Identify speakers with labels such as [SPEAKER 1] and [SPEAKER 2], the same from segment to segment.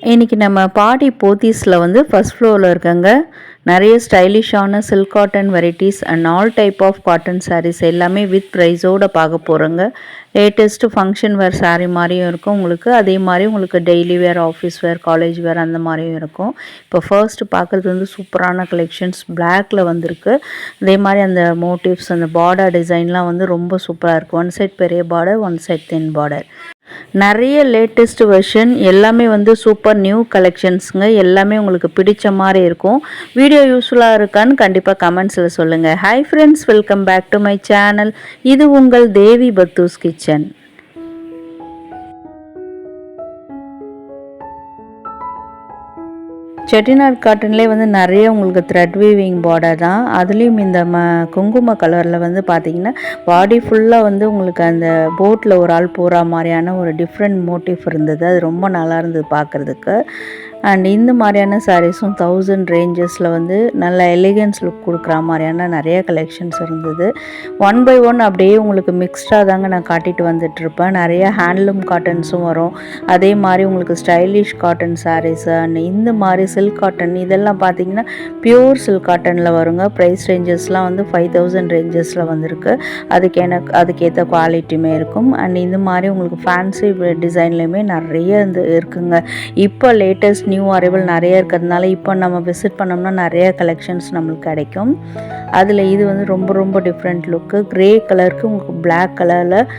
[SPEAKER 1] இன்றைக்கி நம்ம பாடி போத்தீஸில் வந்து ஃபஸ்ட் ஃப்ளோரில் இருக்கங்க. நிறைய ஸ்டைலிஷான silk cotton varieties and all type of cotton saris எல்லாமே வித் ப்ரைஸோடு பார்க்க போகிறோங்க. லேட்டஸ்ட்டு ஃபங்க்ஷன் வேர் சாரீ மாதிரியும் இருக்கும் உங்களுக்கு. அதே மாதிரி உங்களுக்கு டெய்லி வேர், ஆஃபீஸ் வேர், காலேஜ் வேர் அந்த மாதிரியும் இருக்கும். இப்போ ஃபர்ஸ்ட்டு பார்க்குறது வந்து சூப்பரான கலெக்ஷன்ஸ் பிளாக்ல வந்திருக்கு. அதே மாதிரி அந்த மோட்டிவ்ஸ், அந்த பார்டர் டிசைன்லாம் வந்து ரொம்ப சூப்பராக இருக்குது. ஒன் சைட் பெரிய பார்டர், ஒன் சைட் தின் பார்டர். நிறைய லேட்டஸ்ட் வெர்ஷன் எல்லாமே வந்து சூப்பர் நியூ கலெக்ஷன்ஸுங்க. எல்லாமே உங்களுக்கு பிடிச்ச மாதிரி இருக்கும். வீடியோ யூஸ்ஃபுல்லாக இருக்கான்னு கண்டிப்பாக கமெண்ட்ஸில் சொல்லுங்கள். Hi friends, welcome back to my channel. இது உங்கள் தேவி பத்தூஸ் கிச்சன். செட்டிநாட் காட்டன்லேயே வந்து நிறைய உங்களுக்கு த்ரெட் வீவிங் பார்டர் தான். அதுலேயும் இந்த குங்கும கலரில் வந்து பார்த்திங்கன்னா பாடி ஃபுல்லாக வந்து உங்களுக்கு அந்த போட்டில் ஒரு ஆள் போகிற மாதிரியான ஒரு டிஃப்ரெண்ட் மோட்டிவ் இருந்தது. அது ரொம்ப நல்லா இருந்தது பார்க்குறதுக்கு. அண்ட் இந்த மாதிரியான சாரீஸும் 1000 ரேஞ்சஸில் வந்து நல்ல எலிகன்ஸ் லுக் கொடுக்குற மாதிரியான நிறைய கலெக்ஷன்ஸ் இருந்தது. ஒன் பை ஒன் அப்படியே உங்களுக்கு மிக்ஸ்டாக தாங்க நான் காட்டிட்டு வந்துட்டுருப்பேன். நிறைய ஹேண்ட்லூம் காட்டன்ஸும் வரும். அதே மாதிரி உங்களுக்கு ஸ்டைலிஷ் காட்டன் சாரீஸு அண்ட் இந்த மாதிரி சில்க் காட்டன் இதெல்லாம் பார்த்திங்கன்னா பியூர் சில்க் காட்டனில் வருங்க. ப்ரைஸ் ரேஞ்சஸ்லாம் வந்து 5000 ரேஞ்சஸில் வந்திருக்கு. அதுக்கேற்ற குவாலிட்டியுமே இருக்கும். அண்ட் இந்த மாதிரி உங்களுக்கு ஃபேன்சி டிசைன்லேயுமே நிறைய இருக்குங்க. இப்போ லேட்டஸ்ட் நியூ அரைவல் நிறைய இருக்கிறதுனால இப்போ நம்ம விசிட் பண்ணோம்னா நிறைய கலெக்ஷன்ஸ் நம்மளுக்கு கிடைக்கும். அதில் இது வந்து ரொம்ப ரொம்ப டிஃப்ரெண்ட் லுக்கு. க்ரே கலருக்கு உங்களுக்கு பிளாக் கலரில்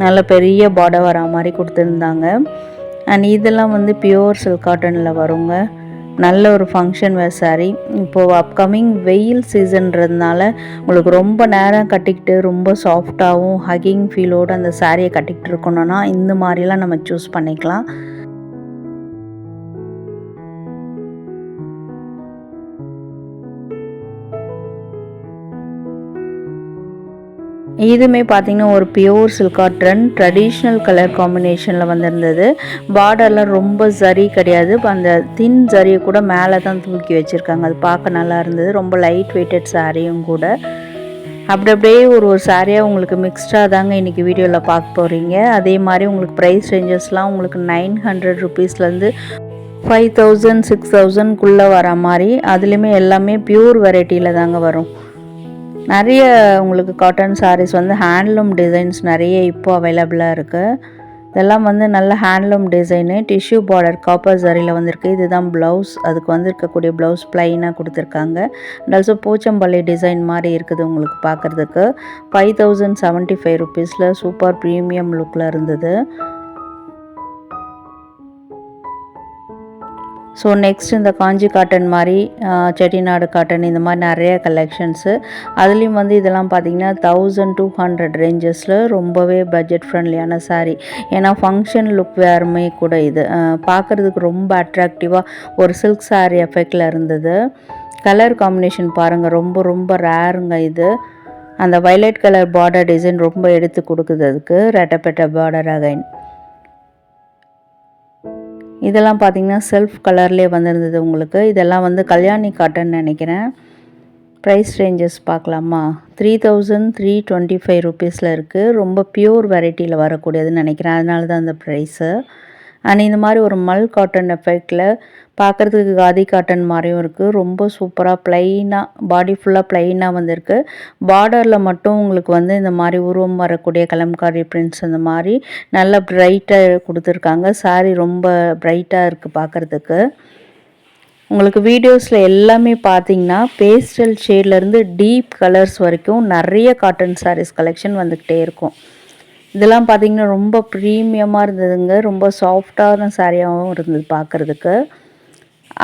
[SPEAKER 1] நல்ல பெரிய பார்டர் வர மாதிரி கொடுத்துருந்தாங்க. அண்ட் இதெல்லாம் வந்து பியூர் சில்க் காட்டனில் வருங்க. நல்ல ஒரு ஃபங்க்ஷன் வேர் சாரீ. இப்போது அப்கமிங் வெயில் சீசன்றதுனால உங்களுக்கு ரொம்ப நேரம் கட்டிக்கிட்டு ரொம்ப சாஃப்டாகவும் ஹக்கிங் ஃபீலோடு அந்த சாரியை கட்டிக்கிட்டு இருக்கணும்னா இந்த மாதிரிலாம் நம்ம சூஸ் பண்ணிக்கலாம். இதுவுமே பார்த்திங்கன்னா ஒரு pure silk cotton traditional colour காம்பினேஷனில் வந்திருந்தது. பார்டர்லாம் ரொம்ப ஜரி கிடையாது. அந்த தின் ஜரியை கூட மேலே தான் தூக்கி வச்சுருக்காங்க. அது பார்க்க நல்லா இருந்தது. ரொம்ப லைட் வெயிட்டட் சாரியும் கூட. அப்படியே ஒரு சாரியாக உங்களுக்கு மிக்ஸ்டாக தாங்க இன்றைக்கி வீடியோவில் பார்க்க போகிறீங்க. அதே மாதிரி உங்களுக்கு ப்ரைஸ் ரேஞ்சஸ்லாம் உங்களுக்கு 900 ருபீஸ்லேருந்து 5000 6000க்குள்ளே வர மாதிரி. அதுலேயுமே எல்லாமே பியூர் வெரைட்டியில் தாங்க வரும். நிறைய உங்களுக்கு காட்டன் சாரீஸ் வந்து ஹேண்ட்லூம் டிசைன்ஸ் நிறைய இப்போது அவைலபிளாக இருக்குது. இதெல்லாம் வந்து நல்ல handloom design. Tissue border copper சாரியில் வந்திருக்கு. இதுதான் ப்ளவுஸ். அதுக்கு வந்து இருக்கக்கூடிய ப்ளவுஸ் ப்ளைனாக கொடுத்துருக்காங்க. அண்ட் ஆல்சோ போச்சம்பள்ளி டிசைன் மாதிரி இருக்குது உங்களுக்கு பார்க்குறதுக்கு. 5075 ருபீஸில் சூப்பர் ப்ரீமியம் லுக்கில் இருந்தது. ஸோ நெக்ஸ்ட் இந்த காஞ்சி காட்டன் மாதிரி, செட்டிநாடு காட்டன் இந்த மாதிரி நிறைய கலெக்ஷன்ஸு. அதுலேயும் வந்து இதெல்லாம் பார்த்திங்கன்னா 1200 ரேஞ்சஸில் ரொம்பவே பட்ஜெட் ஃப்ரெண்ட்லியான சாரீ. ஏன்னா ஃபங்க்ஷன் லுக் வேறுமே கூட இது பார்க்குறதுக்கு ரொம்ப அட்ராக்டிவாக ஒரு சில்க் சாரீ எஃபெக்டில் இருந்தது. கலர் காம்பினேஷன் பாருங்கள், ரொம்ப ரொம்ப ரேருங்க இது. அந்த வைலட் கலர் பார்டர் டிசைன் ரொம்ப எடுத்து கொடுக்குது அதுக்கு. ரெட்டப்பெட்ட பார்டர் அகைன். இதெல்லாம் பார்த்திங்கன்னா செல்ஃப் கலர்லேயே வந்திருந்தது உங்களுக்கு. இதெல்லாம் வந்து கல்யாணி காட்டன் நினைக்கிறேன். ப்ரைஸ் ரேஞ்சஸ் பார்க்கலாமா? 3325 ருபீஸில் இருக்குது. ரொம்ப பியூர் வெரைட்டியில் வரக்கூடியதுன்னு நினைக்கிறேன். அதனால தான் அந்த ப்ரைஸு. அண்ட் இந்த மாதிரி ஒரு மல் காட்டன் எஃபெக்டில் பார்க்குறதுக்கு காதி காட்டன் மாதிரியும் இருக்குது. ரொம்ப சூப்பராக ப்ளைனாக பாடி ஃபுல்லாக ப்ளைனாக வந்திருக்கு. பார்டரில் மட்டும் உங்களுக்கு வந்து இந்த மாதிரி உருவம் வரக்கூடிய கலம்காரி பிரிண்ட்ஸ் அந்த மாதிரி நல்லா ப்ரைட்டாக கொடுத்துருக்காங்க. சாரீ ரொம்ப ப்ரைட்டாக இருக்குது பார்க்குறதுக்கு. உங்களுக்கு வீடியோஸில் எல்லாமே பார்த்தீங்கன்னா பேஸ்டல் ஷேட்லேருந்து டீப் கலர்ஸ் வரைக்கும் நிறைய காட்டன் சாரீஸ் கலெக்ஷன் வந்துக்கிட்டே இருக்கும். இதெல்லாம் பார்த்திங்கன்னா ரொம்ப ப்ரீமியமாக இருந்ததுங்க. ரொம்ப சாஃப்டான சாரியாகவும் இருந்தது பார்க்குறதுக்கு.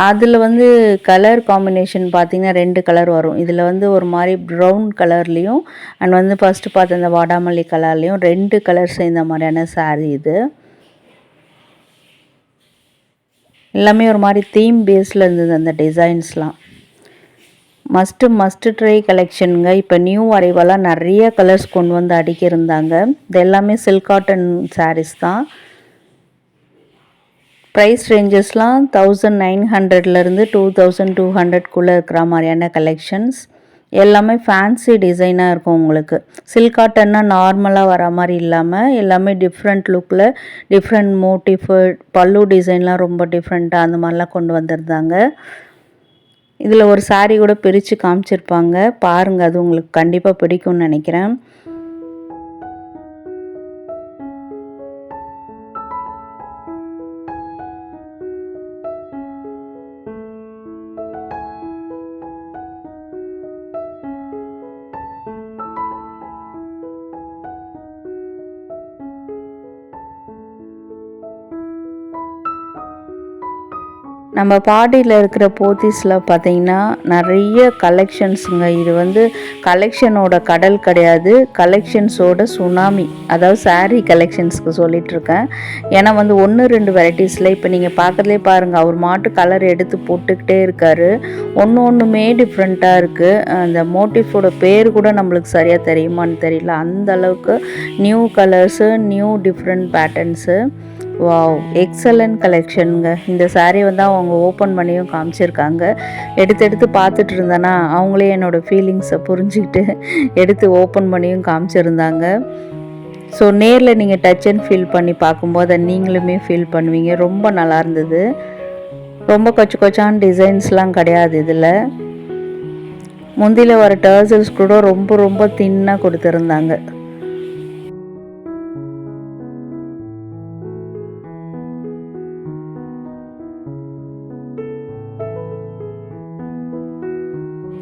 [SPEAKER 1] அதில் வந்து கலர் காம்பினேஷன் பார்த்திங்கன்னா 2 கலர் வரும். இதில் வந்து ஒரு மாதிரி ப்ரௌன் கலர்லேயும் அண்ட் வந்து ஃபஸ்ட்டு பார்த்த இந்த வாடாமல்லி கலர்லேயும் 2 கலர் சேர்ந்த மாதிரியான சாரீ இது. எல்லாமே ஒரு மாதிரி தீம் பேஸில் இருந்தது அந்த டிசைன்ஸ்லாம். மஸ்ட்டு ட்ரை கலெக்ஷனுங்க. இப்போ நியூ அரைவலாக நிறைய கலர்ஸ் கொண்டு வந்து அடிக்கிருந்தாங்க. இது எல்லாமே சில்க் காட்டன் சாரீஸ் தான். ப்ரைஸ் ரேஞ்சஸ்லாம் 1900லேருந்து 2200க்குள்ளே இருக்கிற மாதிரியான கலெக்ஷன்ஸ். எல்லாமே ஃபேன்சி டிசைனாக இருக்கும் உங்களுக்கு. சில்க் காட்டன்னா நார்மலாக வர மாதிரி இல்லாமல் எல்லாமே டிஃப்ரெண்ட் லுக்கில் டிஃப்ரெண்ட் மோட்டிஃபு பல்லு டிசைன்லாம் ரொம்ப டிஃப்ரெண்ட்டாக அந்த மாதிரிலாம் கொண்டு வந்திருந்தாங்க. இதில் ஒரு சாரீ கூட பிரித்து காமிச்சிருப்பாங்க பாருங்கள், அது உங்களுக்கு கண்டிப்பாக பிடிக்கும்னு நினைக்கிறேன். நம்ம பாடியில் இருக்கிற போத்தீஸில் பார்த்திங்கன்னா நிறைய கலெக்ஷன்ஸுங்க. இது வந்து கலெக்ஷனோட கடல் கிடையாது, கலெக்ஷன்ஸோட சுனாமி. அதாவது சாரீ கலெக்ஷன்ஸ்க்கு சொல்லிகிட்ருக்கேன். ஏன்னா வந்து 1-2 வெரைட்டிஸில் இப்போ நீங்கள் பார்க்குறதுலே பாருங்கள், அவர் மாட்டு கலர் எடுத்து போட்டுக்கிட்டே இருக்கார். ஒன்றுமே டிஃப்ரெண்ட்டாக இருக்குது. அந்த மோட்டிஃபோட பேர் கூட நம்மளுக்கு சரியாக தெரியுமான்னு தெரியல. அந்த அளவுக்கு new colours, new different patterns. Wow, excellent கலெக்ஷனுங்க. இந்த சாரீ வந்து அவங்க ஓப்பன் பண்ணியும் காமிச்சிருக்காங்க. எடுத்து பார்த்துட்டு இருந்தேன்னா அவங்களே என்னோடய ஃபீலிங்ஸை புரிஞ்சுக்கிட்டு எடுத்து ஓப்பன் பண்ணியும் காமிச்சிருந்தாங்க. ஸோ நேரில் நீங்கள் டச் அண்ட் ஃபீல் பண்ணி பார்க்கும்போது அதை நீங்களுமே ஃபீல் பண்ணுவீங்க. ரொம்ப நல்லா இருந்தது. ரொம்ப கொச்சான டிசைன்ஸ்லாம் கிடையாது இதில். முந்தியில் வர டர்சல்ஸ் கூட ரொம்ப தின்னாக கொடுத்துருந்தாங்க.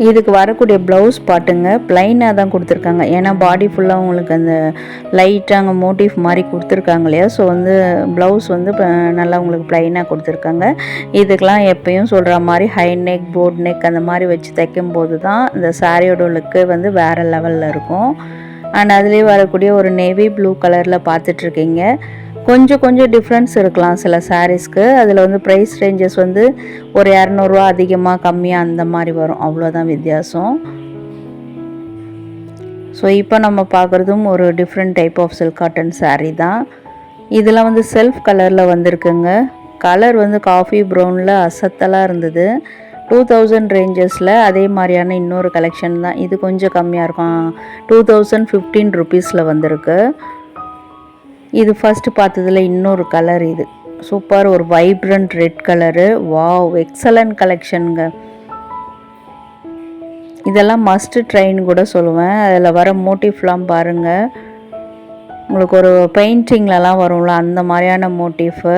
[SPEAKER 1] இதுக்கு வரக்கூடிய ப்ளவுஸ் பாட்டுங்க ப்ளைனாக தான் கொடுத்துருக்காங்க. ஏன்னா பாடி ஃபுல்லாக உங்களுக்கு அந்த லைட்டாக அங்கே மோட்டிவ் மாதிரி கொடுத்துருக்காங்க இல்லையா. ஸோ வந்து ப்ளவுஸ் வந்து நல்லா உங்களுக்கு ப்ளைனாக கொடுத்துருக்காங்க. இதுக்கெலாம் எப்பயும் சொல்கிற மாதிரி ஹை நெக், போட் நெக் அந்த மாதிரி வச்சு தைக்கும்போது தான் இந்த சாரியோட லுக்கு வந்து வேறு லெவலில் இருக்கும். அண்ட் அதுலேயே வரக்கூடிய ஒரு நேவி ப்ளூ கலரில் பார்த்துட்ருக்கீங்க. கொஞ்சம் டிஃப்ரென்ஸ் இருக்கலாம் சில சாரீஸ்க்கு. அதில் வந்து ப்ரைஸ் ரேஞ்சஸ் வந்து ஒரு 200 ரூபா அதிகமாக கம்மியாக அந்த மாதிரி வரும், அவ்வளோதான் வித்தியாசம். ஸோ இப்போ நம்ம பார்க்குறதும் ஒரு different type of silk cotton sari தான். இதெல்லாம் வந்து செல்ஃப் கலரில் வந்திருக்குங்க. கலர் வந்து காஃபி ப்ரௌனில் அசத்தலாக இருந்தது. 2000 ரேஞ்சஸில் அதே மாதிரியான இன்னொரு கலெக்ஷன் தான். இது கொஞ்சம் கம்மியாக இருக்கும், 2015 ருபீஸில் வந்திருக்கு. இது ஃபஸ்ட்டு பார்த்ததில் இன்னொரு கலர். இது சூப்பர், ஒரு vibrant red colour. Wow, excellent கலெக்ஷனுங்க. இதெல்லாம் மஸ்ட்டு ட்ரைன்னு கூட சொல்லுவேன். அதில் வர மோட்டிவ்லாம் பாருங்கள், உங்களுக்கு ஒரு பெயிண்டிங்லலாம் வரும்ல அந்த மாதிரியான மோட்டிஃபு,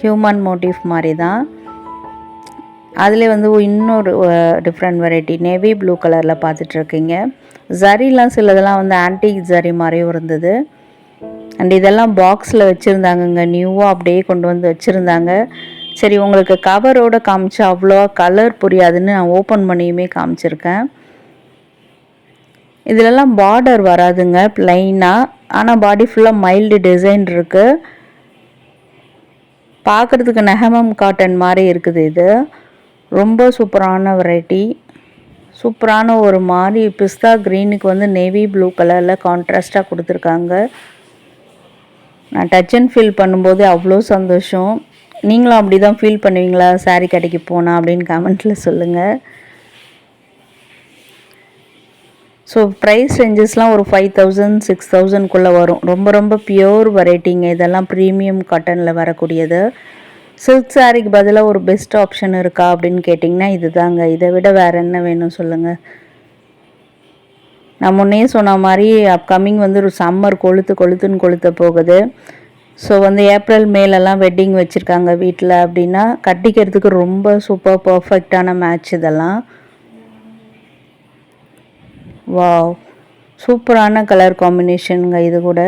[SPEAKER 1] ஹியூமன் மோட்டிவ் மாதிரி தான். அதில் வந்து இன்னொரு டிஃப்ரெண்ட் வெரைட்டி நேவி ப்ளூ கலரில் பார்த்துட்ருக்கீங்க. ஜரிலாம் சிலதெல்லாம் வந்து ஆன்டிக் ஜரி மாதிரியும் இருந்தது. அண்ட் இதெல்லாம் பாக்ஸில் வச்சுருந்தாங்கங்க, நியூவாக அப்படியே கொண்டு வந்து வச்சுருந்தாங்க. சரி, உங்களுக்கு கவரோடு காமிச்சா அவ்வளோவா கலர் புரியாதுன்னு நான் ஓப்பன் பண்ணியுமே காமிச்சிருக்கேன். இதிலெல்லாம் பார்டர் வராதுங்க, ப்ளைனாக. ஆனால் பாடி ஃபுல்லாக மைல்டு டிசைன் இருக்குது. பார்க்குறதுக்கு நெஹமம் காட்டன் மாதிரி இருக்குது. இது ரொம்ப சூப்பரான வெரைட்டி. சூப்பரான ஒரு மாதிரி பிஸ்தா க்ரீனுக்கு வந்து நேவி ப்ளூ கலரில் கான்ட்ராஸ்ட்டாக கொடுத்துருக்காங்க. நான் டச் அண்ட் ஃபீல் பண்ணும்போது அவ்வளோ சந்தோஷம். நீங்களும் அப்படி தான் ஃபீல் பண்ணுவீங்களா சாரீ கடைக்கு போனால் அப்படின்னு கமெண்ட்டில் சொல்லுங்கள். ஸோ ப்ரைஸ் ரேஞ்சஸ்லாம் ஒரு 5000 6000க்குள்ளே வரும். ரொம்ப பியோர் வெரைட்டிங்க. இதெல்லாம் ப்ரீமியம் காட்டனில் வரக்கூடியது. சில்க் சாரீக்கு பதிலாக ஒரு பெஸ்ட் ஆப்ஷன் இருக்கா அப்படின்னு கேட்டிங்கன்னா இது தாங்க. இதை விட வேறு என்ன வேணும் சொல்லுங்கள். நான் முன்னே சொன்ன மாதிரி அப்கமிங் வந்து ஒரு சம்மர் கொளுத்துன்னு கொளுத்த போகுது. ஸோ வந்து ஏப்ரல் மேலெல்லாம் வெட்டிங் வச்சுருக்காங்க வீட்டில் அப்படின்னா கட்டிக்கிறதுக்கு ரொம்ப சூப்பர் பர்ஃபெக்டான மேட்ச் இதெல்லாம். வாவ், சூப்பரான கலர் காம்பினேஷனுங்க. இது கூட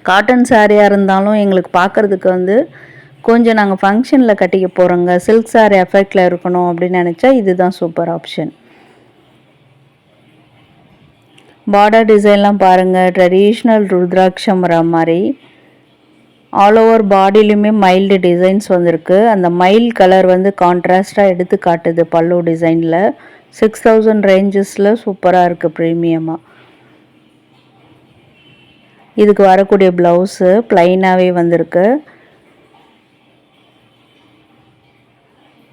[SPEAKER 1] காட்டன் சாரியாக இருந்தாலும் எங்களுக்கு பார்க்குறதுக்கு வந்து கொஞ்சம் நாங்கள் ஃபங்க்ஷனில் கட்டிக்க போகிறோங்க, சில்க் சாரீ எஃபெக்டில் இருக்கணும் அப்படின்னு நினச்சா இதுதான் சூப்பர் ஆப்ஷன். பார்டர் டிசைன்லாம் பாருங்கள், ட்ரெடிஷ்னல் ருத்ராட்சம் வர மாதிரி ஆல் ஓவர் பாடியிலுமே மைல்டு டிசைன்ஸ் வந்திருக்கு. அந்த மைல்டு கலர் வந்து கான்ட்ராஸ்டாக எடுத்து காட்டுது பல்லு டிசைனில். 6000 ரேஞ்சஸில் சூப்பராக இருக்குது, ப்ரீமியமாக. இதுக்கு வரக்கூடிய ப்ளவுஸு ப்ளைனாகவே வந்திருக்கு.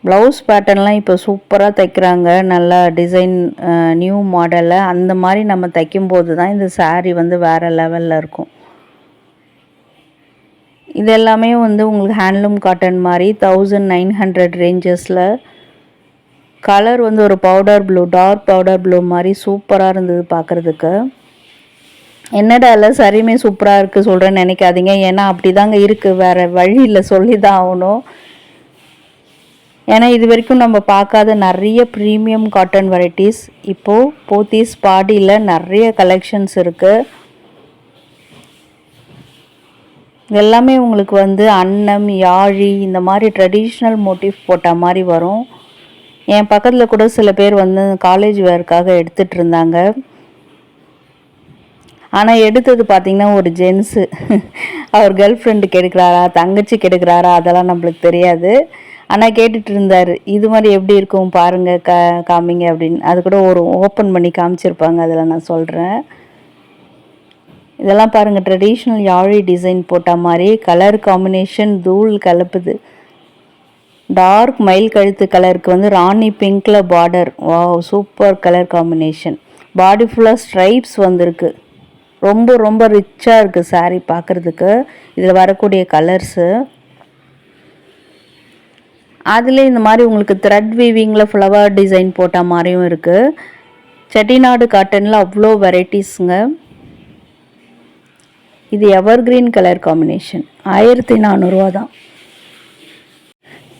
[SPEAKER 1] ப்ளவுஸ் பேட்டர்ன்லாம் இப்போ சூப்பராக தைக்கிறாங்க. நல்லா டிசைன் நியூ மாடலில் அந்த மாதிரி நம்ம தைக்கும்போது தான் இந்த saree வந்து வேறு லெவலில் இருக்கும். இது எல்லாமே வந்து உங்களுக்கு ஹேண்ட்லூம் காட்டன் மாதிரி 1900 ரேஞ்சஸில். கலர் வந்து ஒரு powder blue, dark powder blue மாதிரி சூப்பராக இருந்தது பார்க்குறதுக்கு. என்னடா இல்லை சரியுமே சூப்பராக இருக்குது சொல்கிறேன்னு நினைக்காதீங்க. ஏன்னா அப்படி தாங்க இருக்குது, வேறு வழி இல்லை, சொல்லி தான் ஆகணும். ஏன்னா இது வரைக்கும் நம்ம பார்க்காத நிறைய ப்ரீமியம் காட்டன் வெரைட்டிஸ் இப்போது போத்தீஸ் பாடியில் நிறைய கலெக்ஷன்ஸ் இருக்குது. எல்லாமே உங்களுக்கு வந்து அன்னம், யாழி இந்த மாதிரி ட்ரெடிஷ்னல் மோட்டிவ் போட்ட மாதிரி வரும். என் பக்கத்தில் கூட சில பேர் வந்து காலேஜ் வேர்க்காக எடுத்துகிட்டு இருந்தாங்க. ஆனால் எடுத்தது பார்த்திங்கன்னா ஒரு ஜென்ஸு, அவர் கேர்ள் ஃப்ரெண்டுக்கு எடுக்கிறாரா தங்கச்சிக்கு எடுக்கிறாரா அதெல்லாம் நம்மளுக்கு தெரியாது. ஆனால் கேட்டுட்டு இருந்தார், இது மாதிரி எப்படி இருக்கும் பாருங்கள் காமிங்க அப்படின்னு. அது கூட ஒரு ஓப்பன் பண்ணி காமிச்சிருப்பாங்க, அதில் நான் சொல்கிறேன். இதெல்லாம் பாருங்கள், ட்ரெடிஷ்னல் யாழி டிசைன் போட்ட மாதிரி கலர் காம்பினேஷன் தூள் கலப்புது. டார்க் மயில் கழுத்து கலருக்கு வந்து ராணி பிங்க்கில் பார்டர். Wow, super colour combination. Body ஃபுல்லாக ஸ்ட்ரைப்ஸ் வந்திருக்கு. ரொம்ப ரொம்ப ரிச்சாக இருக்குது saree பார்க்குறதுக்கு. இதில் வரக்கூடிய கலர்ஸு அதில் இந்த மாதிரி உங்களுக்கு த்ரெட் வீவிங்கில் ஃப்ளவர் டிசைன் போட்ட மாதிரியும் இருக்குது. செட்டிநாடு காட்டனில் அவ்வளோ வெரைட்டிஸுங்க. இது எவர்கிரீன் கலர் காம்பினேஷன். 1400 தான்.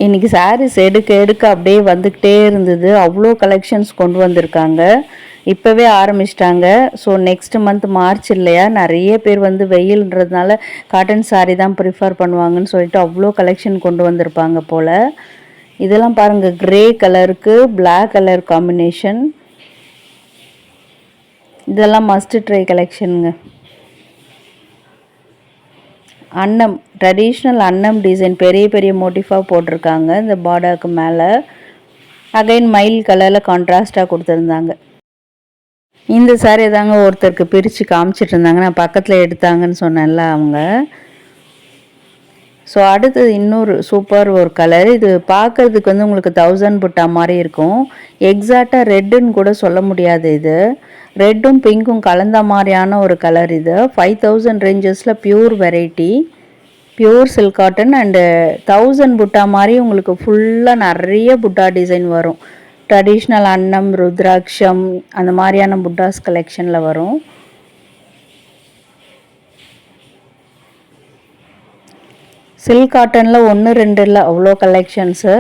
[SPEAKER 1] இன்றைக்கி சாரீஸ் எடுக்க எடுக்க அப்படியே வந்துக்கிட்டே இருந்தது. அவ்வளோ கலெக்ஷன்ஸ் கொண்டு வந்திருக்காங்க. இப்போவே ஆரம்பிச்சிட்டாங்க. ஸோ நெக்ஸ்ட் மந்த் மார்ச் இல்லையா, நிறைய பேர் வந்து வெயில்ன்றதுனால காட்டன் saree தான் ப்ரிஃபர் பண்ணுவாங்கன்னு சொல்லிட்டு அவ்வளோ கலெக்ஷன் கொண்டு வந்திருப்பாங்க போல். இதெல்லாம் பாருங்கள், க்ரே கலருக்கு பிளாக் கலர் காம்பினேஷன். இதெல்லாம் மஸ்ட் ட்ரை கலெக்ஷனுங்க. அன்னம், ட்ரெடிஷ்னல் அன்னம் டிசைன் பெரிய பெரிய மோட்டிஃபாக போட்டிருக்காங்க இந்த பார்டருக்கு மேலே. அகைன் மயில் கலரில் கான்ட்ராஸ்டாக கொடுத்துருந்தாங்க. இந்த saree தாங்க ஒருத்தருக்கு பிரித்து காமிச்சிட்டு இருந்தாங்க, நான் பக்கத்தில் எடுத்தாங்கன்னு சொன்னேன்ல அவங்க. ஸோ அடுத்தது இன்னொரு சூப்பர் ஒரு கலர். இது பார்க்குறதுக்கு வந்து உங்களுக்கு 1000 புட்டா மாதிரி இருக்கும். எக்ஸாக்டாக ரெட்டுன்னு கூட சொல்ல முடியாது. இது ரெட்டும் பிங்க்கும் கலந்த மாதிரியான ஒரு கலர். இது 5000 ரேஞ்சஸில் pure variety, pure silk cotton. And 1000 புட்டா மாதிரி உங்களுக்கு ஃபுல்லாக நிறைய புட்டா டிசைன் வரும். ட்ரெடிஷ்னல் அன்னம், ருத்ராட்சம் அந்த மாதிரியான புட்டாஸ் கலெக்ஷனில் வரும். சில்க் காட்டனில் 1 2 இல்லை, அவ்வளோ கலெக்ஷன்ஸு.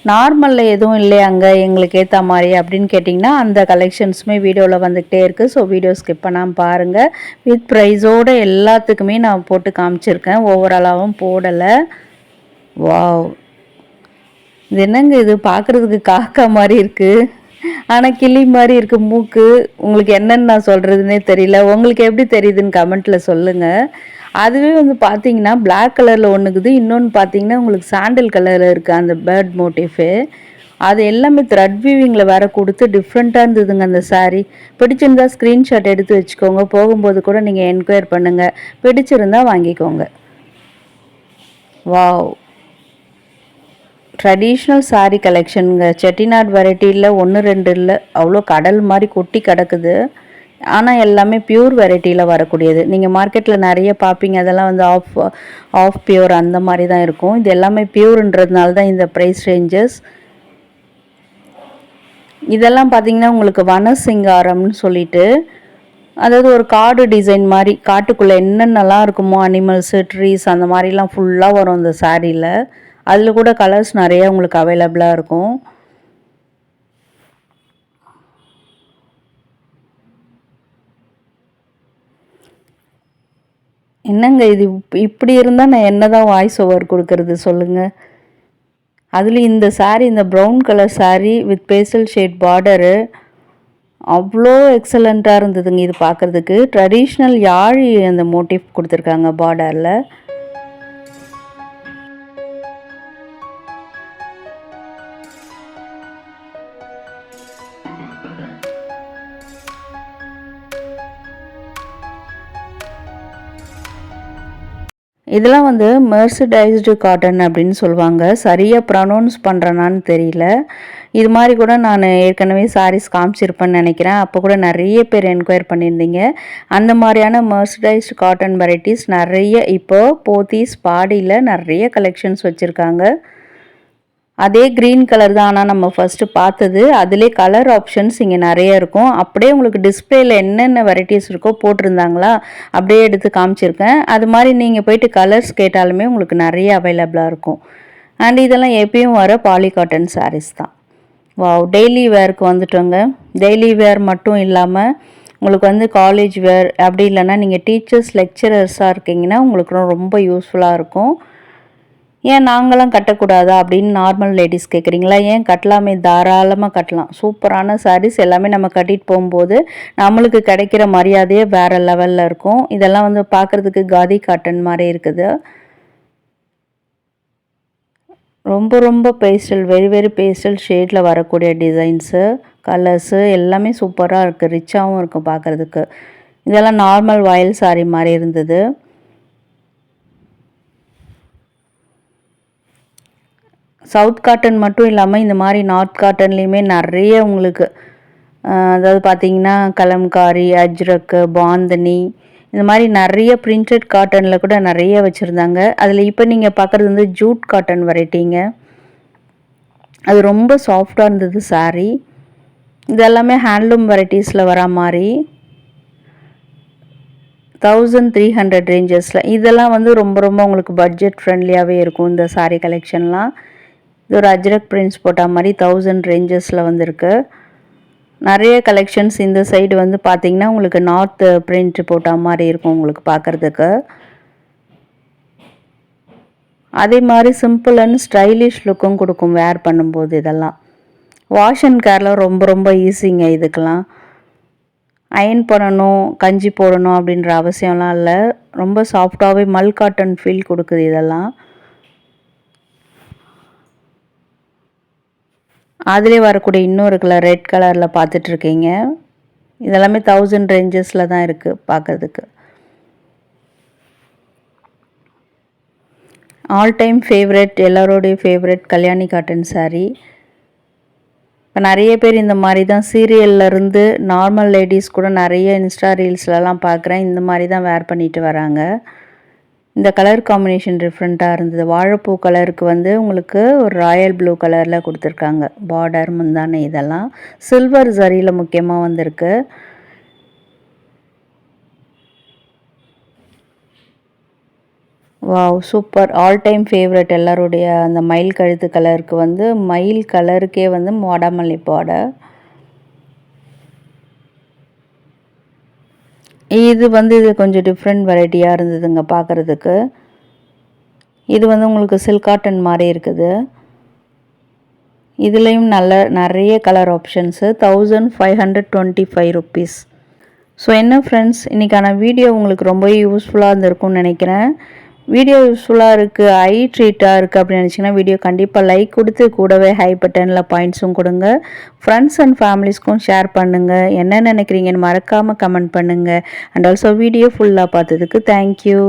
[SPEAKER 1] நார்மலில் எதுவும் இல்லையாங்க எங்களுக்கு ஏற்ற மாதிரி அப்படின்னு கேட்டிங்கன்னா அந்த கலெக்ஷன்ஸுமே வீடியோவில் வந்துக்கிட்டே இருக்குது. ஸோ வீடியோ ஸ்கிப் பண்ணாமல் பாருங்கள். வித் ப்ரைஸோடு எல்லாத்துக்குமே நான் போட்டு காமிச்சிருக்கேன், ஓவராலாகவும் போடலை. வாவ், இது என்னங்க இது பார்க்குறதுக்கு காக்கா மாதிரி இருக்குது, ஆனால் கிளி மாதிரி இருக்குது மூக்கு. உங்களுக்கு என்னென்னு நான் சொல்கிறதுனே தெரியல. உங்களுக்கு எப்படி தெரியுதுன்னு கமெண்ட்டில் சொல்லுங்கள். அதுவே வந்து பார்த்தீங்கன்னா பிளாக் கலரில் ஒன்றுக்குது, இன்னொன்று பார்த்தீங்கன்னா உங்களுக்கு சாண்டில் கலரில் இருக்குது அந்த பேர்ட் மோட்டிஃபு. அது எல்லாமே த்ரெட் வீவிங்கில் வேறு கொடுத்து டிஃப்ரெண்ட்டாக இருந்ததுங்க அந்த saree. பிடிச்சிருந்தா ஸ்க்ரீன்ஷாட் எடுத்து வச்சுக்கோங்க, போகும்போது கூட நீங்கள் என்கொயர் பண்ணுங்கள், பிடிச்சிருந்தா வாங்கிக்கோங்க. Wow, traditional saree கலெக்ஷனுங்க. செட்டிநாடு வெரைட்டியில் 1 2 இல்லை, அவ்வளோ கடல் மாதிரி கொட்டி கிடக்குது. ஆனால் எல்லாமே பியூர் வெரைட்டியில் வரக்கூடியது. நீங்கள் மார்க்கெட்டில் நிறைய பார்ப்பீங்க, அதெல்லாம் வந்து ஆஃப் பியூர் அந்த மாதிரி தான் இருக்கும். இது எல்லாமே பியூர்ன்றதுனால தான் இந்த ப்ரைஸ் ரேஞ்சஸ். இதெல்லாம் பார்த்திங்கன்னா உங்களுக்கு வனசிங்காரம்னு சொல்லிட்டு, அதாவது ஒரு காடு டிசைன் மாதிரி, காட்டுக்குள்ளே என்னென்னலாம் இருக்குமோ அனிமல்ஸு, ட்ரீஸ் அந்த மாதிரிலாம் ஃபுல்லாக வரும் இந்த சாரியில். அதில் கூட கலர்ஸ் நிறைய உங்களுக்கு அவைலபிளாக இருக்கும். என்னங்க இது இப்படி இருந்தால் நான் என்ன தான் வாய்ஸ் ஓவர் கொடுக்கறது சொல்லுங்கள். அதுலேயும் இந்த saree, இந்த brown colour saree with pastel shade border அவ்வளோ எக்ஸலண்ட்டாக இருந்ததுங்க. இது பார்க்குறதுக்கு ட்ரெடிஷ்னல் யாழி அந்த மோட்டிவ் கொடுத்துருக்காங்க பார்டரில். இதெல்லாம் வந்து மெர்சடைஸ்டு காட்டன் அப்படின்னு சொல்லுவாங்க. சரியாக ப்ரொனவுன்ஸ் பண்ணுறேனான்னு தெரியல. இது மாதிரி கூட நான் ஏற்கனவே சாரீஸ் காமிச்சிருப்பேன்னு நினைக்கிறேன். அப்போ கூட நிறைய பேர் என்கொயர் பண்ணியிருந்தீங்க. அந்த மாதிரியான மெர்சடைஸ்டு காட்டன் வெரைட்டிஸ் நிறைய இப்போது போத்தீஸ் பாடியில் நிறைய கலெக்ஷன்ஸ் வச்சுருக்காங்க. அதே க்ரீன் கலர் தான் ஆனால் நம்ம ஃபஸ்ட்டு பார்த்தது. அதிலே கலர் ஆப்ஷன்ஸ் இங்கே நிறைய இருக்கும். அப்படியே உங்களுக்கு டிஸ்பிளேயில் என்னென்ன வெரைட்டிஸ் இருக்கோ போட்டிருந்தாங்களா, அப்படியே எடுத்து காமிச்சிருக்கேன். அது மாதிரி நீங்கள் போயிட்டு கலர்ஸ் கேட்டாலுமே உங்களுக்கு நிறைய அவைலபிளாக இருக்கும். அண்ட் இதெல்லாம் எப்பயும் வர பாலி காட்டன் சாரீஸ் தான். வாவ், டெய்லி வேருக்கு வந்துட்டோங்க. டெய்லி வேர் மட்டும் இல்லாமல் உங்களுக்கு வந்து காலேஜ் வேர் அப்படி இல்லைன்னா நீங்கள் டீச்சர்ஸ் லெக்சரர்ஸாக இருக்கீங்கன்னா உங்களுக்கு ரொம்ப யூஸ்ஃபுல்லாக இருக்கும். ஏன் நாங்களாம் கட்டக்கூடாதா அப்படின்னு நார்மல் லேடிஸ் கேட்குறீங்களா? ஏன் கட்டலாமே, தாராளமாக கட்டலாம். சூப்பரான சாரீஸ் எல்லாமே நம்ம கட்டிட்டு போகும்போது நம்மளுக்கு கிடைக்கிற மரியாதையே வேறு லெவலில் இருக்கும். இதெல்லாம் வந்து பார்க்குறதுக்கு காதி காட்டன் மாதிரி இருக்குது. ரொம்ப ரொம்ப பேஸ்டல், வெரி வெரி பேஸ்டல் ஷேடில் வரக்கூடிய டிசைன்ஸு, கலர்ஸு எல்லாமே சூப்பராக இருக்குது. ரிச்சாகவும் இருக்கும் பார்க்குறதுக்கு. இதெல்லாம் நார்மல் வயல் சாரீ மாதிரி இருந்தது. சவுத் காட்டன் மட்டும் இல்லாமல் இந்த மாதிரி நார்த் காட்டன்லேயுமே நிறைய உங்களுக்கு அதாவது பார்த்திங்கன்னா கலம்காரி, அஜ்ரக்கு, பாந்தனி இந்த மாதிரி நிறைய பிரிண்டட் காட்டனில் கூட நிறைய வச்சுருந்தாங்க. அதில் இப்போ நீங்கள் பார்க்குறது வந்து ஜூட் காட்டன் வெரைட்டிங்க. அது ரொம்ப சாஃப்டாக இருந்தது சாரீ. இதெல்லாமே ஹேண்ட்லூம் வெரைட்டிஸில் வரா மாதிரி 1300 ரேஞ்சஸில். இதெல்லாம் வந்து ரொம்ப ரொம்ப உங்களுக்கு பட்ஜெட் ஃப்ரெண்ட்லியாகவே இருக்கும் இந்த சாரீ கலெக்ஷன்லாம். இது ஒரு அஜ்ரக் பிரிண்ட்ஸ் போட்ட மாதிரி 1000 ரேஞ்சஸில் வந்துருக்கு. நிறைய கலெக்ஷன்ஸ் இந்த சைடு வந்து பார்த்திங்கன்னா உங்களுக்கு நார்த் பிரிண்ட் போட்ட மாதிரி இருக்கும் உங்களுக்கு பார்க்குறதுக்கு. அதே மாதிரி சிம்பிள் அண்ட் ஸ்டைலிஷ் லுக்கும் கொடுக்கும் வேர் பண்ணும்போது. இதெல்லாம் வாஷ் அண்ட் கேரில் ரொம்ப ரொம்ப ஈஸிங்க. இதுக்கெல்லாம் அயன் பண்ணணும், கஞ்சி போடணும் அப்படின்ற அவசியம்லாம் இல்லை. ரொம்ப சாஃப்டாகவே மல் காட்டன் ஃபீல் கொடுக்குது இதெல்லாம். அதிலே வரக்கூடிய இன்னொரு கலர் ரெட் கலரில் பார்த்துட்ருக்கீங்க. இதெல்லாமே 1000 ரேஞ்சஸில் தான் இருக்குது பார்க்குறதுக்கு. ஆல் டைம் ஃபேவரெட், எல்லோருடைய ஃபேவரெட் கல்யாணி காட்டன் சாரீ. இப்போ நிறைய பேர் இந்த மாதிரி தான் சீரியல்லேருந்து நார்மல் லேடிஸ் கூட நிறைய இன்ஸ்டா ரீல்ஸ்லலாம் பார்க்குறேன். இந்த மாதிரி தான் வேர் பண்ணிட்டு வராங்க. இந்த கலர் காம்பினேஷன் டிஃப்ரெண்ட்டாக இருந்தது. வாழைப்பூ கலருக்கு வந்து உங்களுக்கு ஒரு ராயல் ப்ளூ கலரில் கொடுத்துருக்காங்க. பார்டர், முந்தானை இதெல்லாம் சில்வர் ஜரியில் முக்கியமாக வந்திருக்கு. Wow, super. All time favourite எல்லாருடைய அந்த மயில் கழுத்து கலருக்கு வந்து மயில் கலருக்கே வந்து வாடாமல்லி பார்டர். இது வந்து இது கொஞ்சம் டிஃப்ரெண்ட் வெரைட்டியாக இருந்ததுங்க பார்க்குறதுக்கு. இது வந்து உங்களுக்கு சில்க் காட்டன் மாதிரி இருக்குது. இதுலேயும் நிறைய கலர் ஆப்ஷன்ஸு. 1525 ருப்பீஸ். ஸோ என்ன ஃப்ரெண்ட்ஸ், இன்றைக்கான வீடியோ உங்களுக்கு ரொம்பவே யூஸ்ஃபுல்லாக இருந்திருக்கும்னு நினைக்கிறேன். வீடியோ யூஸ்ஃபுல்லாக இருக்குது, ஐ ட்ரீட்டாக இருக்குது அப்படின்னு நினச்சிங்கன்னா வீடியோ கண்டிப்பாக லைக் கொடுத்து கூடவே ஹை பட்டனில் பாயிண்ட்ஸும் கொடுங்க. ஃப்ரெண்ட்ஸ் அண்ட் ஃபேமிலிஸ்க்கும் ஷேர் பண்ணுங்கள். என்ன நினைக்கிறீங்கன்னு மறக்காமல் கமெண்ட் பண்ணுங்கள். அண்ட் ஆல்சோ வீடியோ ஃபுல்லாக பார்த்ததுக்கு தேங்க்யூ.